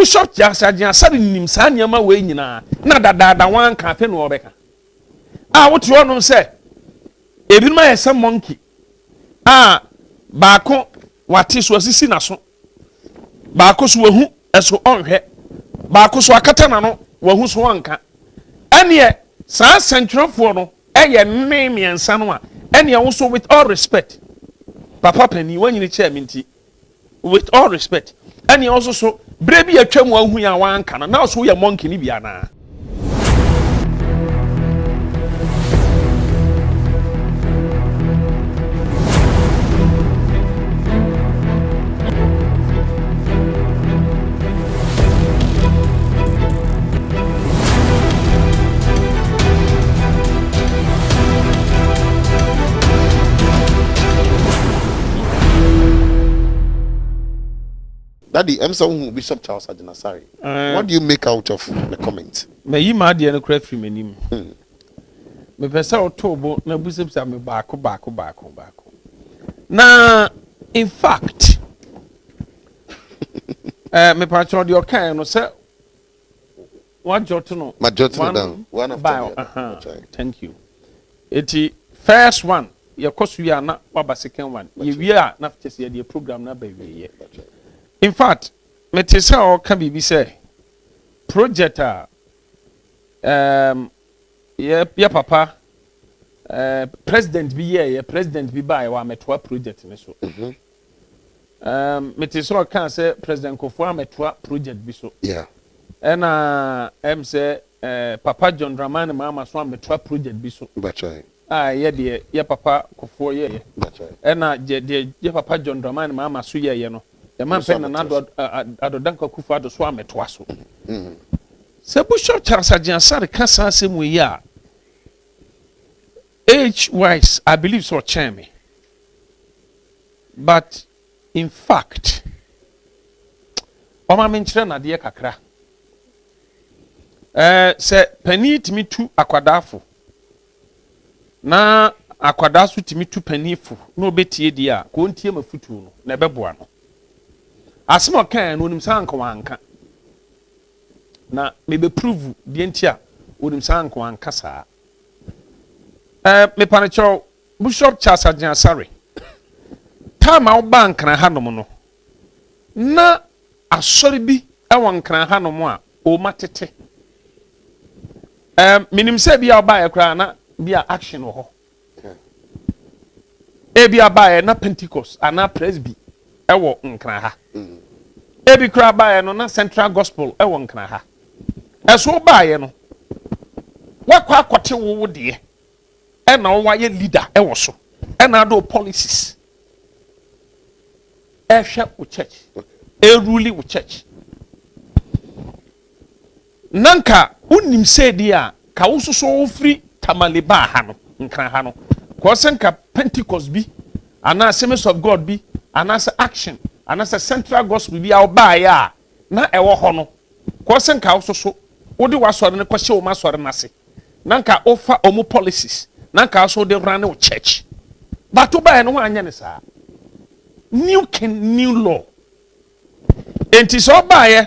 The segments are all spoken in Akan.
Bishop Jasajan said in him, Sanyama way, na dada one cafe no beka. What you want to say? Even my some monkey. Bako, what is was this in a so? Bakos were who, as so on here. Bakos were Catanano, were who's one can. And yet, San Central for no, name me and Sanwa, and also with all respect. Papa Penny, when you chair minty, with all respect. And also so, Baby, a chum who ya one can, and now so your monkey Libiana. Daddy, I'm someone Bishop Charles Adinasari. What do you make out of the comment? May you my dear no craft from him. Me pesa otobo na busem sa me baako. Na in fact me patron the okay no say one jot no. My jot down. One of them. Thank you. Eti first one, your course we are na baba second one. We are na just the program na baby. In fact, me te say o kan bibi say project yeah papa president bi yeah president bi buy wa metwa project ne so. Me te say o kan say president Kofo metwa project bi so. Yeah. And say papa John Dramani mama so metwa project bi so. That's right. Yeah de yeah papa Kofo yeah. That's right. And je papa John Dramani mama so yeah no. The man pen na adodanka kufu ado so ametoa so. Se Bishop Charles Agyasare kasa asem we ya. Age wise, I believe so chairman. But in fact, Oma menchire na de kakra. Se pani timi tu akwadafo. Na akwadaso timi tu panifo. Na obetie dia ko ntie mafutu no na beboa no. Asmo kan no nim san wanka na me be prove de ntia onim san wanka saa me panicho Bishop Charles Agyasare tama wo bank na hanom no na asori bi e won kran hanom a o matete minim se bia oba ekra na bia action wo ho e bia ba na Pentecost ana presby ewo nkran ha ebi kra baaye no na Central Gospel ewo nkran ha eso baaye no wakwa akote wo de e na wo waye leader ewo so e na do policies e hwe wo church e rule wo church nanka unim se dia ka wo so wo free tamaliba ha no nkran ha no ko senka Pentecost bi ana Assemblies of God bi anasa action anasa Central Gospel bi a oba ya na ewo ho no ko senka wo so wo de wasore ne kwhye wo masore nase nanka ofa omu policies nanka so de run wo church but oba ya no anya ne saa new law enti so oba ya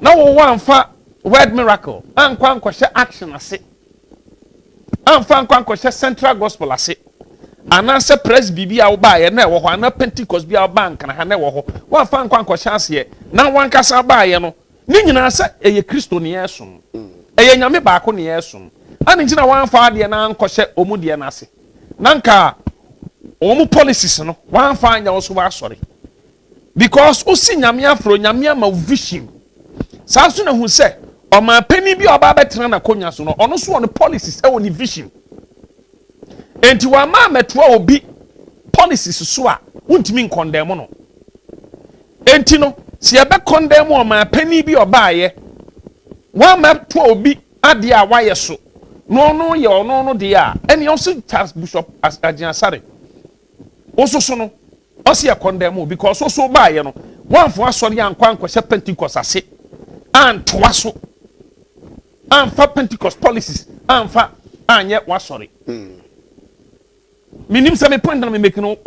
na wo wanfa word miracle ankwa nkwhye action ase anfa ankwa nkwhye Central Gospel ase anase presby bia wo ba ye na wo ho ana Pentecost bia wo bank na ha na wo ho wa fa nkwa chance na wankasa ba ye no ni nyina se eye Kristo ne yesom eye nyame baako ne yesom ani ngina wan fa de na nkɔhye omu de na ase nanka omu policies no wan fa anya wo so ba sɔre because osi nyame afro nyame ama vision saa so na hu se o ma pani bi oba betena na konya so no ono so on policies e woni vision enti wa ma metwa obi policies so a untimi condemn no enti no se ebe condemn o ma pani bi oba ye wa ma to obi ade a wa ye so no ye ono no de a eni also Charles Bishop Agyasare ososo no osi e condemn because so ba ye no wan fo asori ankwa ankwhye Pentecost ase antoa so anfa Pentecost policies anfa anye wasori minim say me point na me make no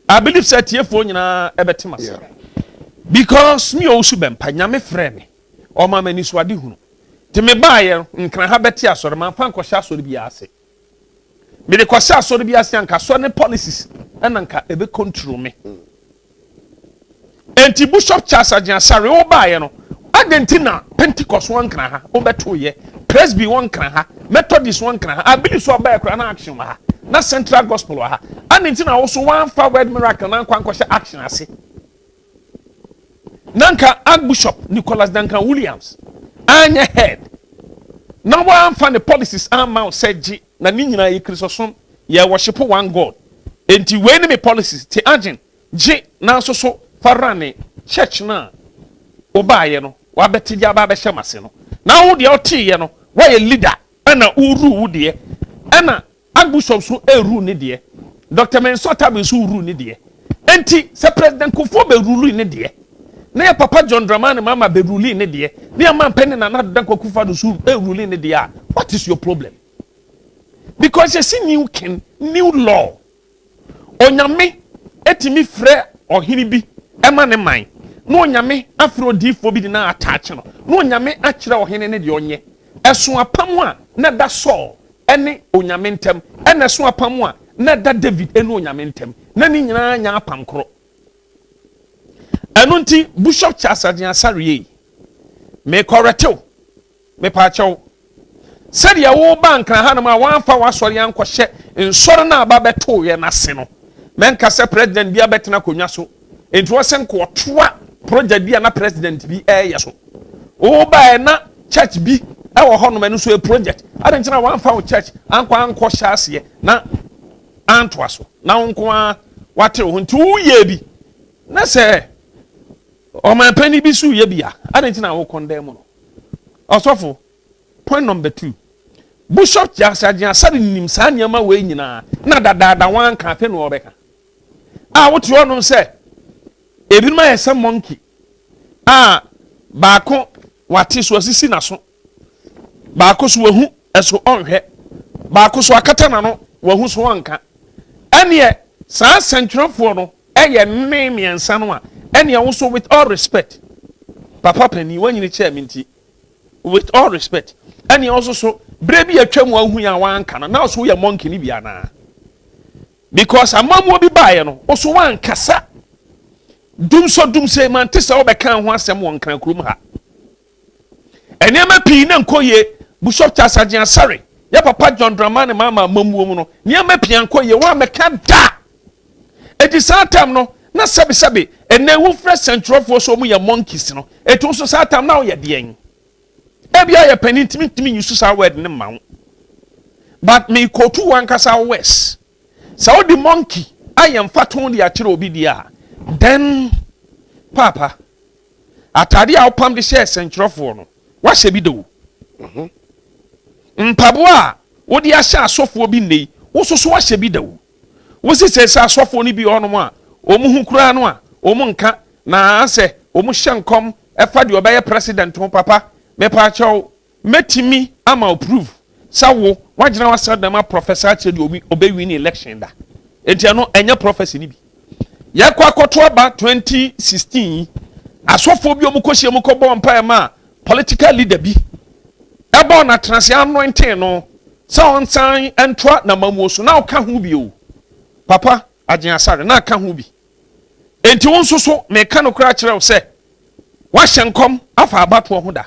I believe say tiefo nyina ebetima because me also bempa nyame frɛ me o ma mani so ade hunu te me baaye nkran ha beti asore man fa nkɔhya asore bi ase me de kɔhya asore bi ase anka so ne policies ɛna nka ebe control me enti Bishop Charles Agyinasare wo baaye no adentina Pentecost won nkran ha wo beto ye Presby won nkran ha Methodist won nkran ha abili so baaye kra na action ha na Central Gospel wa ha adentina wo so wan fa Word Miracle na nkɔhya action ase nanka Archbishop Nicholas Duncan Williams anya head na wan fa the policies amount said ji na ni nyina ye Kristosom ye worship one God enti we ni me policies ti agent ji na so farane church na obaye no wa betiji aba be hyemase no na wo de otiye no wa ye leader ana uru wo de ana Archbishop so eru ni de Dr. Mensota be so uru ni de enti se President Kufuor be rule ni de na ya Papa John Dramani mama be rule ni de na ya man penny na Dan Kwakufa do so rule ni de what is your problem? Because you see new law onyame etimi frɛ ohini bi ema ne man no onyame afro difo bi na attach no onyame akyerɛ ohene ne de onye ɛso apam a na da Saul ene onyame ntem ene so apam a na da David ene onyame ntem na ni nyina nya apam koro eno nti Bishop Charles Agyinasare me correcto me paachew said ya wo bank na ha na ma wan fa wasori ankɔhye nsɔre na aba beto ye na se no men ka se president bia betena konwa so enti wo sen ko toa project bia na president bi so wo ba na church bi e wo ho no menu so a project adentina wan fa wo church ankɔhye ase na antoa so na wonko a wate wo nti wo ye bi na se o man pani bi su ye bia adentina wo condemn no osofo point number 2 Bishop Charles Agyinasare nim sa nyama we nyina na dada wan ka fe no obeka wotu ono se ebi ma yesa monkey baako wate so asisi na so baako so wahu eso onhwe baako so akata na no wahu so wanka ene saa centralfo no eye mmemiensa no a ene wo so with all respect papa pani wanyini chairman with all respect and also so brebi atwam wahu ya wanka na so ya monkey ni bia na because amamwo bi baaye no so wankasa dumse man tesa obeka ho asem won kan kurum ha enema pii na nkoye Bishop Charles Agyinasare ya Papa John Dramani mama mamuo mu no niema pii nkoye wa meka da eti satam no na sabi ene wu fresh central for so mu ya monkeys no etu so satam na o ye de en ebia ya pani timi yusu sa word ne ma but me kotu wankasa west so the monkey I am faton dia kire obi dia then papa atade a opam de share centrofo no wa hye bi do mpabo a wo de ahye asofo bi nei wo soso wa hye bi do wo se se asofo ni bi ono a omu hu kura no a omu nka na ase omu hye nkom efa de obeye president ho papa me pa chaw metimi ama approve sawo wagina wasadama professor chedi obi win election da enti no enye prophecy ni bi yakwa akoto aba 2016 asofo bi omukohie mukobo mpa ma political leader bi eba na transi anointing no sa on san entwa na mamuoso na oka hu bi o papa Agyinasare na aka hu bi enti wonsoso me ka no kra kire wo se wa hyenkom afa abato ho da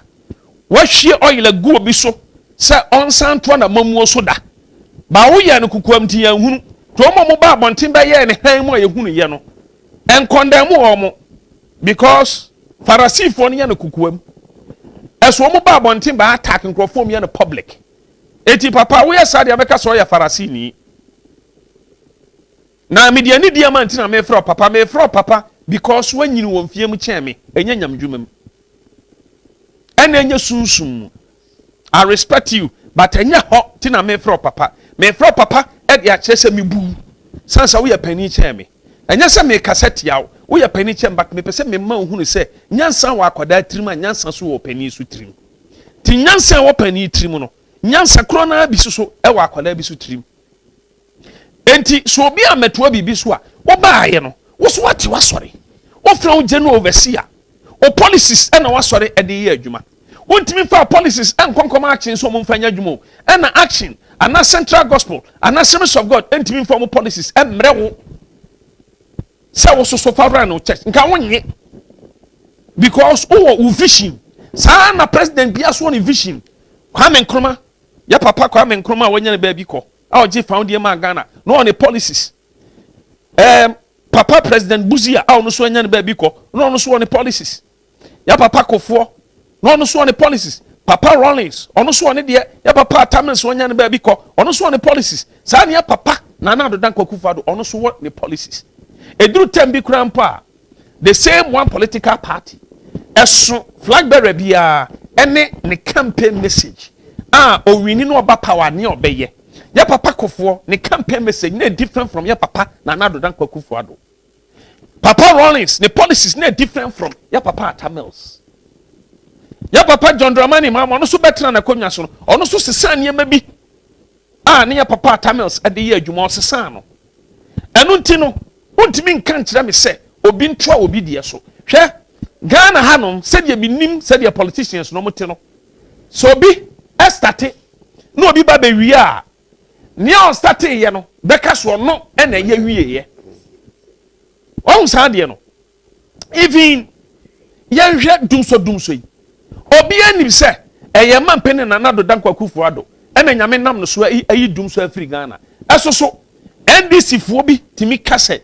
wahwie oil agu obi so se onsan to na mamuo so da ba wo ye no kukuam ti yan hunu to mo ba abonten ba ye ne han mu ye hunu ye no en condemn mo because Pharisee no ye no kukuam eso mo ba abonten ba attack nkrofo ye no public eti papa wo ye sade abeka so ye Pharisee ni na media ni diamant na me fro papa because wanyini wo mfie mu kyeme enya nyamdwumam ene enya sunsum I respect you but enya ho ti na me fro papa e dia kyese me bu sansa wo ye pani kyeme enya se me cassette yawo wo ye pani kyeme but me pese me ma ohunu se nyansa wa akwada tirim nyansa so wo pani so tirim ti nyansa wo pani tirim no nyansa kro na bi so e wa akwada bi so tirim enti so obi ameto bibi so a wo baaye no wo so wate wasori wo fra wo general overseer o policies and was sorry at the year juma won't me for policies and concom action so mumfanya jumo and action and not central gospel and not service of God and me for policies and mrewo so far no church nka wonye because vision sa na president bia so on vision Kwame Nkrumah ya papa Kwame Nkrumah wanya ne ba bi ko a oje found ye ma Ghana no on the policies papa president Buzia a ono so wanya ne ba bi ko no ono so on the policies ya papa Kofo no ono so on the policies papa Rollins ono so on de ya papa Tamils wanya ne ba bi ko ono so on the policies sa ne ya papa Nana Addo Dankwa Akufo-Addo ono so on the policies eduru tembi krampa the same one political party eso flag bearer bia ene ne campaign message o wini no oba power ne obeye ya papa Kofo ne campaign message na different from ya papa Nana Addo Dankwa Akufo-Addo papa Rollins ne policies na different from ya papa Tamils ya papa John Dramani Mahama no so betra na konwa so ono so sesa ne ma bi ne ya papa Tamils ade ye adwuma sesa no enu ntino untimi nka nkyerɛ me sɛ obi ntoa obi die so hwɛ Ghana hanom sɛdeɛ minim sɛdeɛ politicians no mote no so obi estate no obi ba be wie a nea o starte ye no bɛka so no ɛna ye wie ye ɔn saa deɛ no even yɛhwɛ dumso yi obi anim sɛ ɛyɛ mampene Nana Addo Dankwa Akufo-Addo ɛna nyame nam no so ayi dumso afiri Ghana ɛso so NDC fo bi timi kase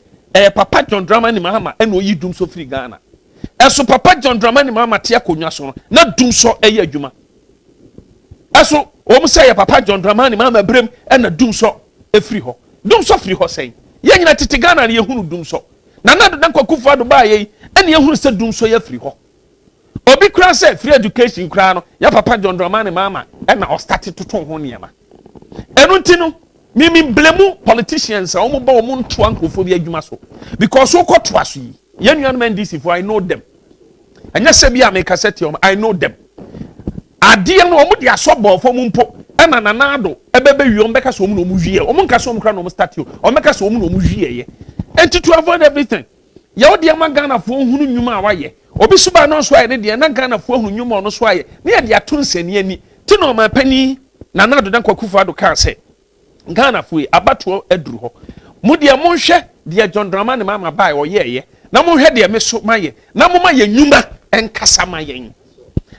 papa John Dramani Mahama and oyi dum so free Ghana. Eso papa John Dramani Mahama tia konwa so na dum so eye adwuma. Eso o say papa John Dramani Mahama brem and na dum so e free ho. Dum so free ho say. Ye nyina tete Ghana na ye hunu dum so. Nana Addo Dankwa Akufo-Addo ba ye and ye hunu say dum so ye free ho. Obi kra say free education kra no ya papa John Dramani Mahama and na o start to ton ho niema. Enu ntino Mimi blame politicians a omo ba omo nto ankofo bi adwuma so because so koto aso yi yenua no NDC for I know them anya se bia me cassette I know them ade no omo de asobɔ fo mu mpo na Nana Addo ebebe wi omo beka so omo no omo hwie omo nka so omo kra no omo start o omo beka so omo no omo hwie ye enti to avoid everything ya odi ama Ghana fo hunu nwuma a waye obi suba no so aye ne de na Ghana fo hunu nwuma no so aye ne ye de ato nsani ani ti no ma pani Nana Addo Dankwa Akufo-Addo ka se Ghana fue abato eduru ho mudia monhwe de John Dramani Mahama bai oyeye na monhwe de me so maye na moma ye nyuma enkasa maye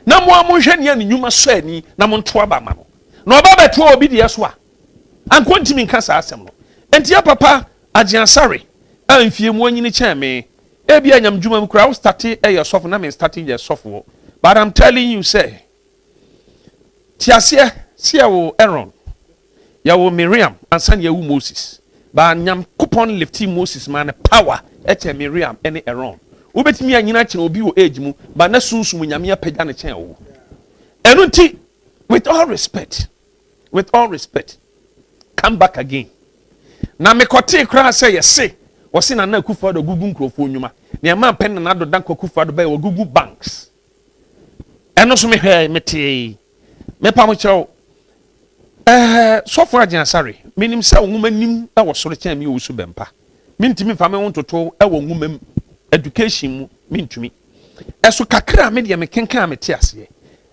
na mo amonhwe ne ne nyuma so ani na monto aba ma no na oba beto obi de so a ankontimi nkasa asem no enti ya papa Ajiansare amfie mu anyini cheme e bia nyam dwuma mkura wo start yourself na me starting yourself but I'm telling you say tiasie sia wo Aaron yawo Miriam ansan yawo Moses ba nyam coupon lifti Moses man power eche Miriam ene Aaron ubetimi anyina kire obi wo age mu ba na sunsum nyame apagya ne chen wo enu nti with all respect come back again na me kote kra say yese wo se Nana Akufo-Addo gugu nkrofo nyuma ne ma pen Nana Addo Dankwa Akufo-Addo ba wo gugu banks eno so me hwe mete me pa mo kire so for Ajiansare minim se nwuma nim na wo soro kyan mi wo su bempa mintimi fa me wontoto e wo nwuma education mu mintumi eso kakra me de me kenkan me te ase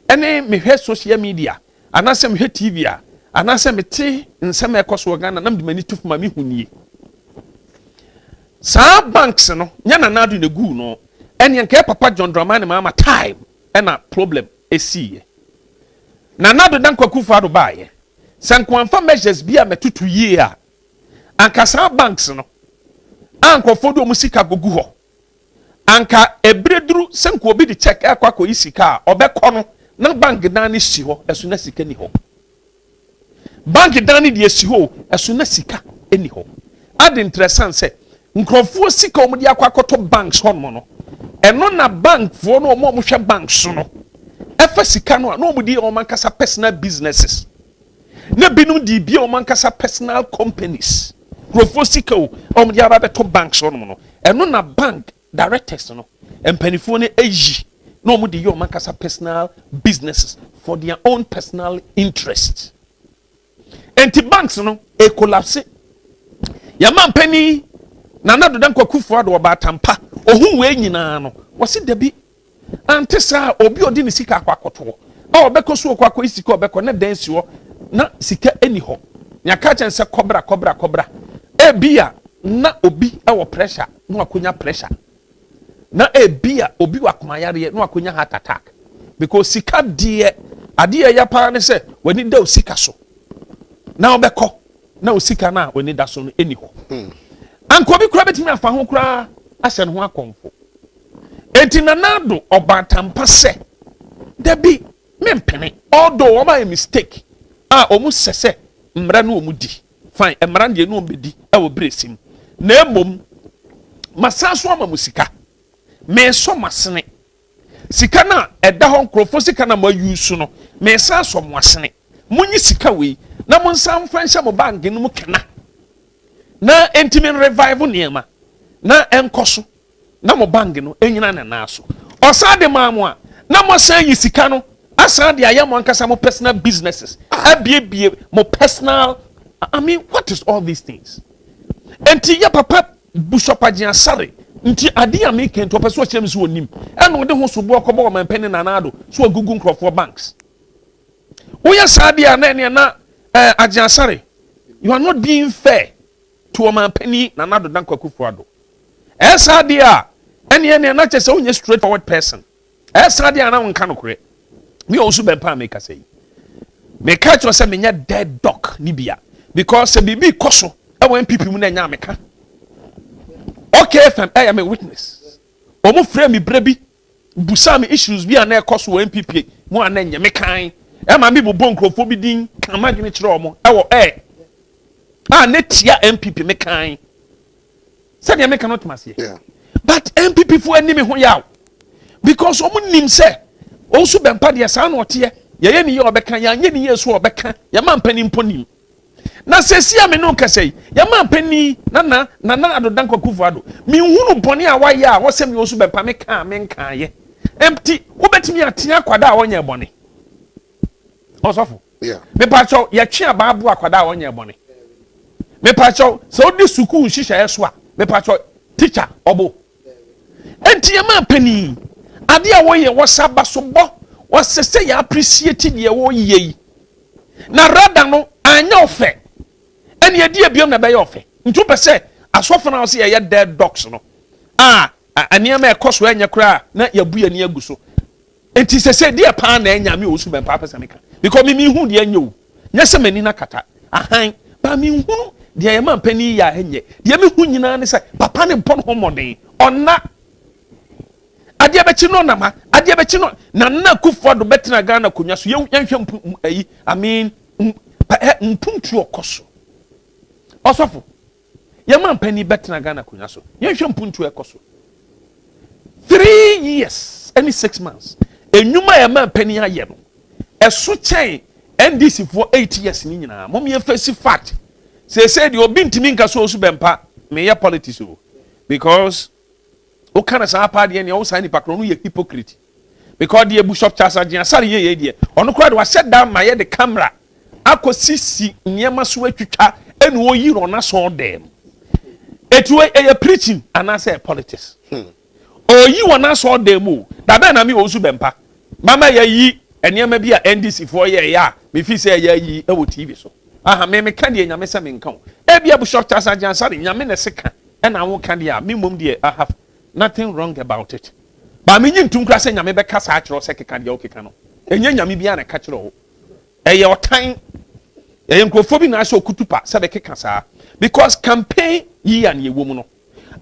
ene me hwe social media anase me hwe TV a anase me te nsem ekoso Ghana nam de mani tufuma me hunie sa banks no nya Nana Addo ne gu no ene nke papa John Dramani Mahama time ena problem esi Nana Addo Dankwa Akufo-Addo baaye sankwanfa measures bia metutu yie a ankasa banks no ankofo do musika gogu ho anka ebreduru sanko obi di check akwako isika obekọ no na bank dan ni si ho esu na sika ni ho bank dan ni di si ho esu na sika eni ho ad interessant say nkrofo sika omudi akwakoto banks ho no eno na bank fo no mo hwe banks no efa sika no na omudi o mankasa personal businesses na binum di bia o mankasa personal companies profosika o omudi ababeto banks ho no eno na bank directors no empanifo ne eji na omudi yo mankasa personal businesses for their own personal interest enti banks no e collapse ya mampani Nana Addo Dankwa Akufo-Addo obatampa ohun we nyina no wose dabi ante saa obi odi ne sika akwakoto a obekọ so kwakọ isika obekọ na dan si ho na sika eni ho nyaka chen se kobra ebia na obi ewo pressure na akonya pressure na ebia obi wakoma yare na akonya heart attack because sika die ade ya pa ne se wani da osika so na obekọ na osika na wani da so no eni ho anko bi kura betimi afa ho kura ahye ne ho akonfo enti nanado obatampa se dabi mempene although o mistake omu sese mmra no omu di fine mmra de no ombedi wo bresim na emom masaso ama musika me so masene sika na eda ho nkrofo sika na ma use no me saso mo asene munyi sika we na mo nsam fansha mo bank no mu kana na entimen revive niema na enkoso na mo bank no enyina na naso osade maamo a na mo san yi sika no asan de ayamo ankasa mo personal businesses abie mo personal I mean what is all these things enti ya papa Bishop Agyasare nti ade ya make ento person chem so onim eno de ho so bo okobo o manpeni nanado so agugu nkrofo banks oya sade ya na ene na Agyasare you are not being fair to a manpeni nanado dan kwakufuado sade ya ene na chese onye straightforward person sade ya na wonka no kure me also bempa make say me catch you say me nya dead dog ni bia because se bibi koso e wan pipi mu na nya meka okay fam I am a witness omo frame me brebi busa me issues bi na koso wan pipi mu ana nya mekan e ma me bo nkrofo bi din kan madwene kire omo e wo netia MPP mekan se dia meka not masie but MPP fo ani me ho yaw because omo nim se also bempa de sa na ote ye ni ye obeka ya nye ni yesu obeka ya mampani mponim na sesia me no kasei ya mampani na adodan kwakufu ado mi hunu bone a waye a wo se me also bempa me ka ye empty wo betimi atia kwada a wonya bone osofo me pacho ya twe abaabu akwada a wonya bone me pacho so di suku shisha yeso a me pacho teacher obo enti ya mampani ade a woye wasaba so bo wasese ya appreciate de wo yi na rada no anya ofe ene edi ebiom na be ya ofe ntu pese asofo na se ye dead dogs no aniema ekoso anya kura na yabu ya ni aguso enti sese de pa na anya me osu be pa pese meka because me hu de anya o nya se mani na kata ahan ba me hu de ya man pani ya enye de me hu nyina ne se papa ne pon ho moden ona ade abechi no nama ade abechi no na kufuado betina Ghana konwa so yanhwe ayi I mean mpuntu okoso osofo yaman pani betina Ghana konwa so yanhwe mpuntu ekoso 3 years any 6 months enwuma yaman pani aye no eso chen NDC for 8 years ni nyina mom ye face fact say the obi ntimi nka so osu bempa me ya politics o because o kana sa pa de ne o sa ni pakro no ye hypocrite because the Bishop Charles Agyasare ye de ono kra de wa set down my the camera akosisi nyema so atwitwa enu o yi ro na so dem etuwe e preaching and I say politics o yi wona so dem o da be na me o su bempa mama ye yi enema bi a NDC for ye ya me fi say ye yi e wo TV so aha me ka de nyame se me nka o e bia Bishop Charles Agyasare nyame na seka e na wo ka de a me mom de I have nothing wrong about it. But me nyin tunkra se nyame be kasa a kiro se keka de o keka no. Enye nyame bia na ka kiro ho. Eye otan eye nkrofo bi na so kutupa se be keka saa because campaign yi an ye womu no.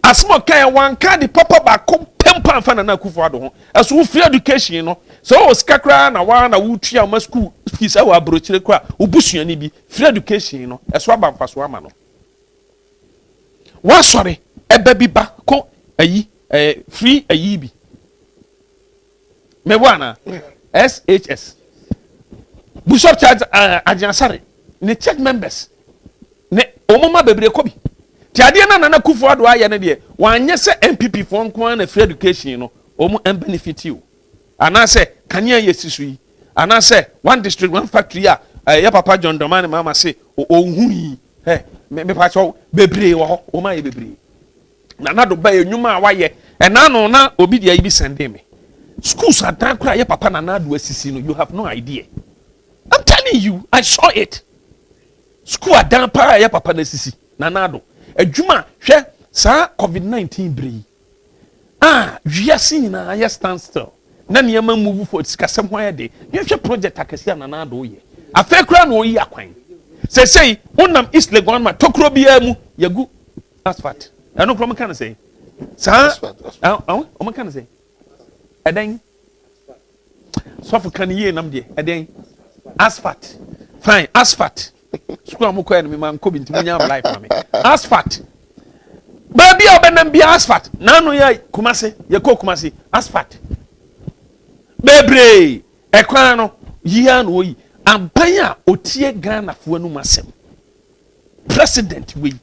Asmo kan wan ka de papa ba ko pempa fa na akufo ado ho. Eso free education no. So o skakra na wa na wutua ma school fees awa brochire kwa obusuani bi free education no. Eso aba mfa so ama no. Wa sorry ebe bi ba ko ayi free ayi bi me wana SHS Bishop Charles Agyasare ne church members ne omoma bebre ko bi ti ade na kufu ado aye ne de wanye se MPP fo nko na free education no omu benefit you ana se kania yesisu yi ana se one district one factory ya papa John Domani mama se ohun yi me pa cho bebre wo ho o ma ye bebre na do ba enwuma a waye enano na obi dia ibi sende me schools are down cry papa nana do asisi no you have no idea. I'm telling you, I saw it. School are down pa ya papa na asisi nana do adwuma hwe sa COVID-19 bri wiase nyina ya stand still na niyama move for sikasem ho ya de yehwe project akasi nana do ye afekura no yi akwan say unam East Legon ma tokro bia mu yagu asphalt eno krom kan say sa o kan say eden so for kan ye nam de eden asphalt fine asphalt school am ko en me man ko binti munya am life me asphalt baby obenam bia asphalt na no ya kumase ye ko kumase asphalt bebre ekwan no yia no yi ampanya otie Ghana fo anu masem president we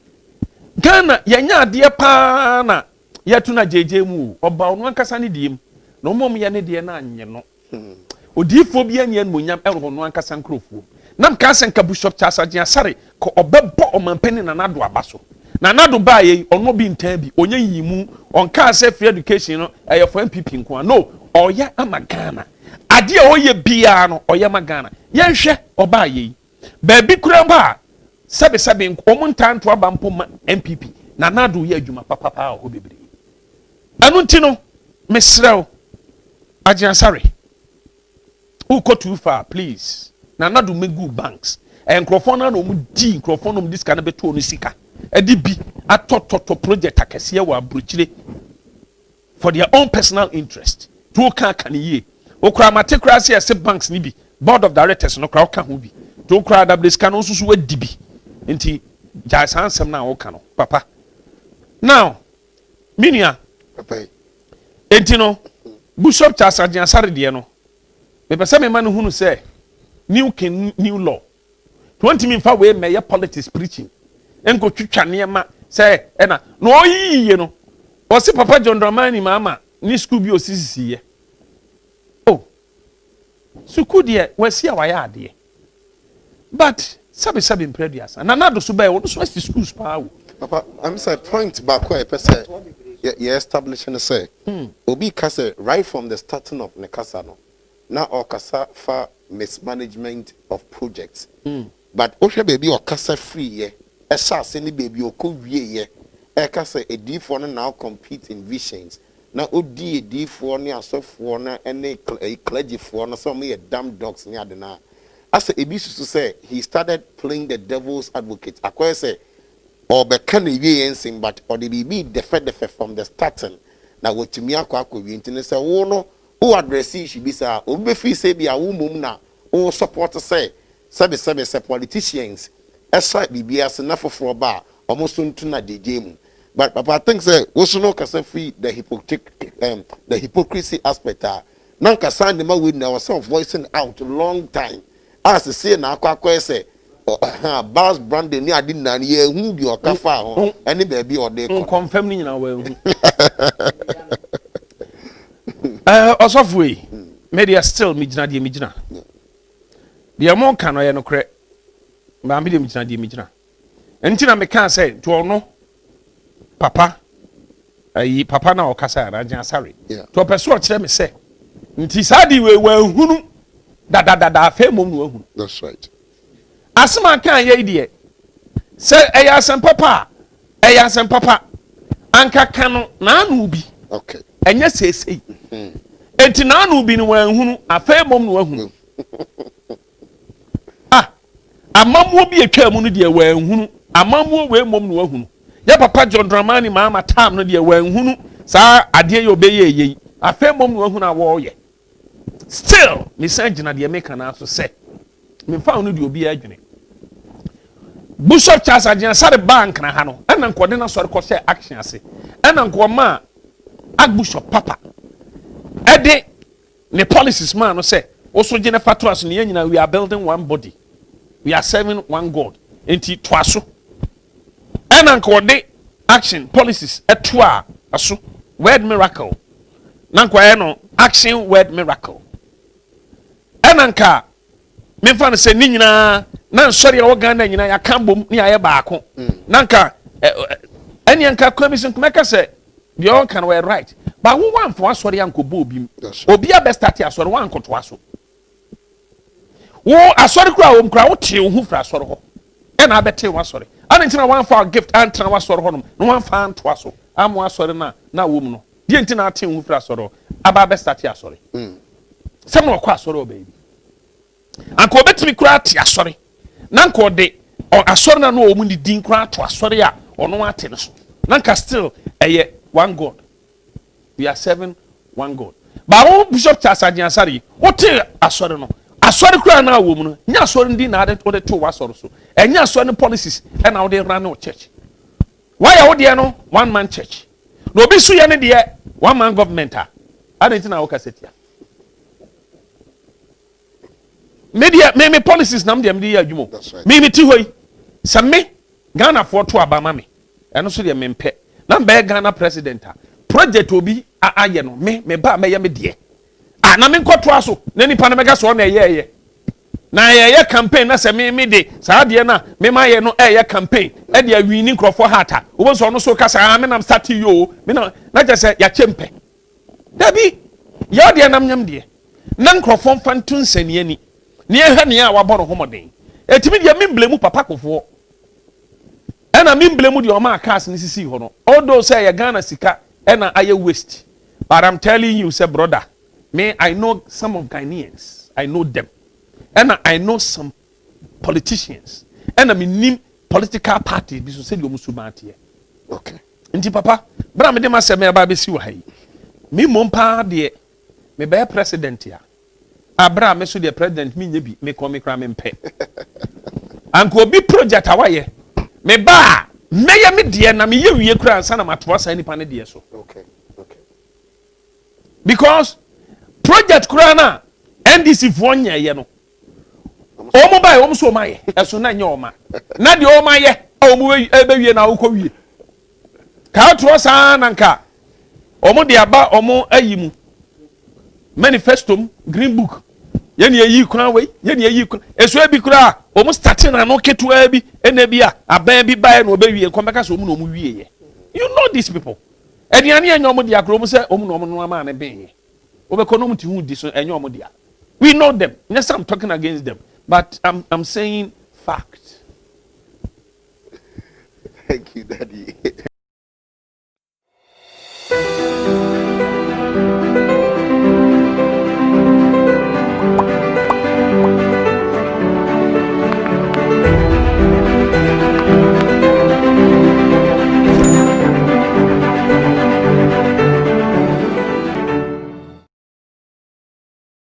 Ghana yanya ade pa na yatuna jeje mu oba onu ankasa ne diem no mom ye ne de na anye no odifo bia ne monyam ero no ankasa nkrofo nam ka senka Bishop Charles Agyina Sare ko obebo omampani na nado abaso na nado ba ye ono bi ntan bi onye yimu onka se free education no eye for MPP nko no oya ama Ghana ade a oye bia no oya ma Ghana yenhwe oba ye baabi kura ba sebe nko ntanto aba mpo ma MPP na nado ye adwuma papa ho bebre anu ntino mesrew Agyina Sare uko too far please na nado megu banks enkrofo na no mu di enkrofo no mu diska na beto no sika edi bi atototo project akese wa abrochire for their own personal interest to kan ye okra matekra se banks ni bi board of directors no kra ka ho bi to okra da diska no susu wa di bi nti ja sansem na wo ka no papa now minia papa enti no Bishop Charles Agyina Sare de no me pese me man hunu se new law 20 min fa we meye politics preaching enko twitwa ne ma say na no oyiye no o se papa John Dramani mama ni school bi osisi ye oh suku de wasi a waya ade but sabi impredias na na do so ba wo so wasi schools pa wo papa I'm say point back where person you establishing say obi ka say right from the starting of Nekasa no na okasa fa mismanagement of projects but ohwe baby okasa free ye e sha se ni baby okowie ye e ka say edifo no now compete in visions na odi edifo ne asofo na ene clergyfo no some ye damn dogs ne ade na asa ebi susu say he started playing the devil's advocate akoy say obeka na wie ensin but odi bibi defe from the starting na wotumi akwa wi ntine say wo no who address issue be say obi fi say bia wo mum na who support say politicians esa bibia se na foforo ba almost ntu na dejemu but papa think say wo so no kasa free the hypocrisy aspect na kasa de ma we na ourselves voicing out long time as say na akwa say Bas Brandon ni adi na ye hu bi okafa ho ene ba bi ode ko confirm ni nyina wa hu osofwe media still mijina the mo kan no ye no kre ba mi de mijina enti na me kan say to ono papa papa na okasa na Agyina Sare to person o kire me say nti sadi we hunu da fe mom no hunu that's right asema kan ye die say eyasem papa anka kanu na anu bi okay enye sesei enti na anu bi ni wan hunu afa mom no ahunu amamuo bi etwa mu no de wan hunu amamuo we mom no ahunu ya papa John Dramani mama tam no de wan hunu sa ade ye obeye ye afa mom no ahunu awo ye still me san gina de make na so say me fa no de obi adwene Bishop Charles Agyina Sare bank na ha no ena nkode na sori ko say action ase ena nkoma Archbishop papa ede ne policies man no say also gene fatwas ne nyina we are building one body we are serving one God enti twaso ena nkode action policies etwa aso word miracle na nkwa no action word miracle ena nka me fa no say ni nyina na nsori ya Uganda nyina ya kambom ni aye baako nanka eni anka commission kumeka say the all can we right Ba wo wan fo asori anko bo obi That's right. obi a be start asori wan ko to aso wo asori kura wo mkura wo te wo hu fra asori ho e na abete wo asori ana ntina wan fa gift antra wo asori ho no no wan fa anto aso amo asori na wo mu no die ntina ate wo hu fra asori ho aba be start asori sem no kwa asori o baby anko obetimi kura ate asori na nko de asori na no wo mu ni din kura to asori a ono ate no so na nka still one God. We are serving one God. But Bishop Chasaji Ansari, what asori no? Asori kura na wo mu no. Nya asori ndi na ade to wasori so. Enya asori policies e na we run no church. Why are we no one man church? No bi su ye ne de one man government a. Ade na wo kasetia. Me policies nam de me adwumo. Me ti hoi. Se me Ghana for to abama me. Eno so de me mpe. Na be Ghana president a. Project obi aye no me ba me ye me de na me nkoto aso na nipa na mega so na ye na campaign na se me de saa de na me ma ye no campaign e de awini nkrofo hata wo so no so kasa me nam start yo me na je se ya chempe dabi ya de nam nyam de na nkrofo mfantu nsani ani ne ehwa ne a wabɔ no homoden etimi de me mblemu papa kofo e na me mblemu de o ma cars ni sisi ho no although say ya Ghana sika and I waste. But I'm telling you, say, brother, I know some of Ghanaians. I know them. And I know some politicians. And I mean political parties. Because say you musumati. Okay. Inti papa, bra me de ma se me ba be si wa hai. Me mompa de me be president ya. Abra me so de president me nyebi me ko me kra me mpe. Anko bi project awaye. Me ba Meye me die na me ye wie kura ansa na matoa sa nipa ne die so. Okay. Because project kura na NDC fo nya ye no. Omo bai omo so ma ye. Eso na nya oma. Na de oma ye, omo ebe wie na ukọ wie. Ka to sa na nka. Omo de aba omo ayimu. Manifestum Green Book. Ye ne yi kwan we, ye ne yi kwan. Eso ebi kura omo starting na no ketua bi ena bi a aban bi bae no obewie komeka so omo no omo wie ye. You know these people. Ediane enyo omo dia kro omo se omo no omo no ama na ben ye. Obeko no omo ti hu di so enyo omo dia. We know them. Yes, I'm talking against them, but I'm saying fact. Thank you, Daddy.